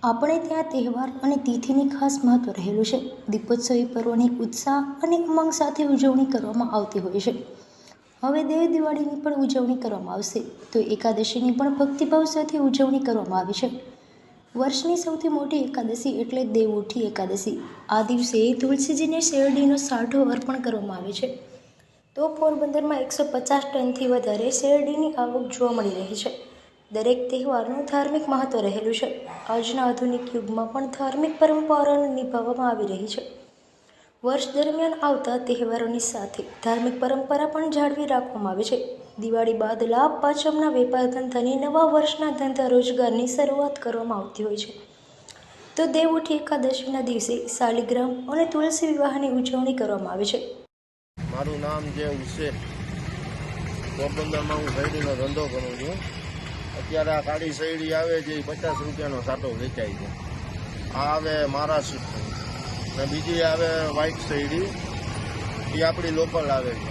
આપણે ત્યાં તહેવાર અને તિથિની ખાસ મહત્વ રહેલું છે. દીપોત્સવી પર્વની ઉત્સાહ અને ઉમંગ સાથે ઉજવણી કરવામાં આવતી હોય છે. હવે દેવ દિવાળીની પણ ઉજવણી કરવામાં આવશે, તો એકાદશીની પણ ભક્તિભાવ સાથે ઉજવણી કરવામાં આવે છે. વર્ષની સૌથી મોટી એકાદશી એટલે દેવઉઠી એકાદશી. આ દિવસે તુલસીજીને શેરડીનો સાઠો અર્પણ કરવામાં આવે છે. તો પોરબંદરમાં 150 ટનથી વધારે શેરડીની આવક જોવા મળી રહી છે. દરેક તહેવારનું ધાર્મિક મહત્વ રહેલું છે. આજના આધુનિક યુગમાં પણ ધાર્મિક પરંપરાઓ નિભાવવામાં આવી રહી છે. વર્ષ દરમિયાન આવતા તહેવારોની સાથે ધાર્મિક પરંપરા પણ જાળવી રાખવામાં આવે છે. દિવાળી બાદ લાભ પાંચમના વેપાર ધંધાની નવા વર્ષના ધંધા રોજગારની શરૂઆત કરવામાં આવતી હોય છે. તો દેવઉઠી એકાદશીના દિવસે શાલિગ્રામ અને તુલસી વિવાહની ઉજવણી કરવામાં આવે છે. મારું નામ છે હુસેન. પોરબંદરમાં હું શેરડીનો ધંધો કરું છું. અત્યારે આ કાળી શેરડી આવે છે, 50 રૂપિયાનો સાટો વેચાય છે. આ આવે મહારાષ્ટ્ર ને બીજી આવે વ્હાઈટ શેરડી, એ આપણી લોકલ આવે છે.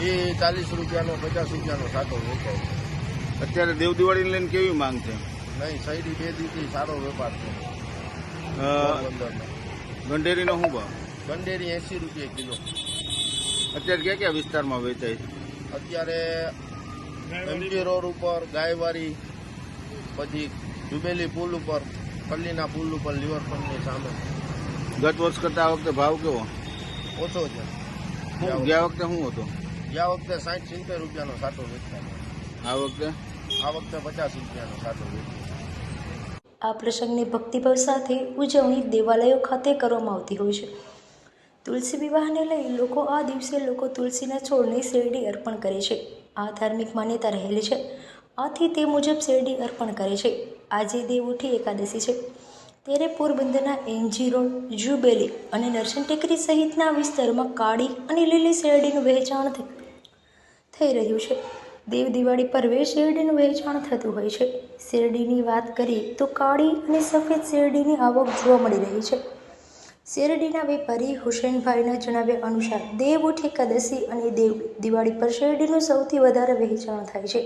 એ 40 રૂપિયાનો 50 રૂપિયાનો સાટો વેચાય છે. અત્યારે દેવ દિવાળીને લઈને કેવી માંગ છે? નહીં, શેરડી 2 દીથી સારો વેપાર છે. ગંઢેરીનો શું ભાવ? ગંઢેરી 80 રૂપિયા કિલો. અત્યારે ક્યાં ક્યાં વિસ્તારમાં વેચાય છે? અત્યારે એમજી રોડ ઉપર, ગાયવાડી, પછી જુબેલી પુલ ઉપર, પલ્લીના પુલ ઉપર, લિવરફ્રન્ટની સામે. ગત વર્ષ કરતા આ વખતે ભાવ કેવો? ઓછો છે. ગયા વખતે શું હતો? ગયા વખતે 60-70 રૂપિયાનો સાટો વેચતા. આ વખતે 50 રૂપિયાનો સાટો વેચતા. આ પ્રસંગની ભક્તિભાવ સાથે ઉજવણી દેવાલયો ખાતે કરવામાં આવતી હોય છે. તુલસી વિવાહને લઈ આ દિવસે લોકો તુલસીના છોડને શેરડી અર્પણ કરે છે. આ ધાર્મિક માન્યતા રહેલી છે. આથી તે મુજબ શેરડી અર્પણ કરે છે. આજે દેવઉઠી એકાદશી છે, ત્યારે પોરબંદરના એનજી રોડ, જુબેલી અને નરસિંહ ટેકરી સહિતના વિસ્તારમાં કાળી અને લીલી શેરડીનું વહેંચાણ થઈ રહ્યું છે. દેવ દિવાળી પર્વે શેરડીનું વહેંચાણ થતું હોય છે. શેરડીની વાત કરીએ તો કાળી અને સફેદ શેરડીની આવક જોવા મળી રહી છે. શેરડીના વેપારી હુસેનભાઈના જણાવ્યા અનુસાર દેવઉઠી એકાદશી અને દિવાળી પર શેરડીનું સૌથી વધારે વહેંચાણ થાય છે.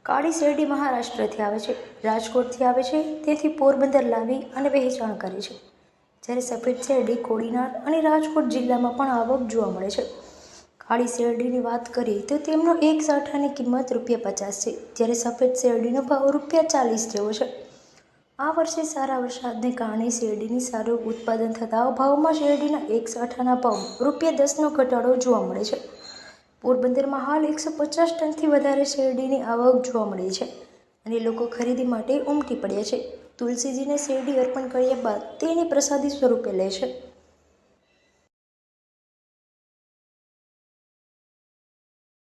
કાળી શેરડી મહારાષ્ટ્રથી આવે છે, રાજકોટથી આવે છે, તેથી પોરબંદર લાવી અને વહેંચાણ કરે છે. જ્યારે સફેદ શેરડી કોડીનાર અને રાજકોટ જિલ્લામાં પણ આવક જોવા મળે છે. કાળી શેરડીની વાત કરીએ તો તેમનો એક સાઠાની કિંમત ₹50 છે, જ્યારે સફેદ શેરડીનો ભાવ ₹40 જેવો છે. આ વર્ષે સારા વરસાદને કારણે શેરડીની સારું ઉત્પાદન થતાં ભાવમાં શેરડીના એક સાઠાના ભાવમાં ₹10નો ઘટાડો જોવા મળે છે. પોરબંદરમાં હાલ 150 ટનથી વધારે શેરડીની આવક જોવા મળી છે અને લોકો ખરીદી માટે ઉમટી પડ્યા છે. તુલસીજીને શેરડી અર્પણ કર્યા બાદ તેને પ્રસાદી સ્વરૂપે લે છે.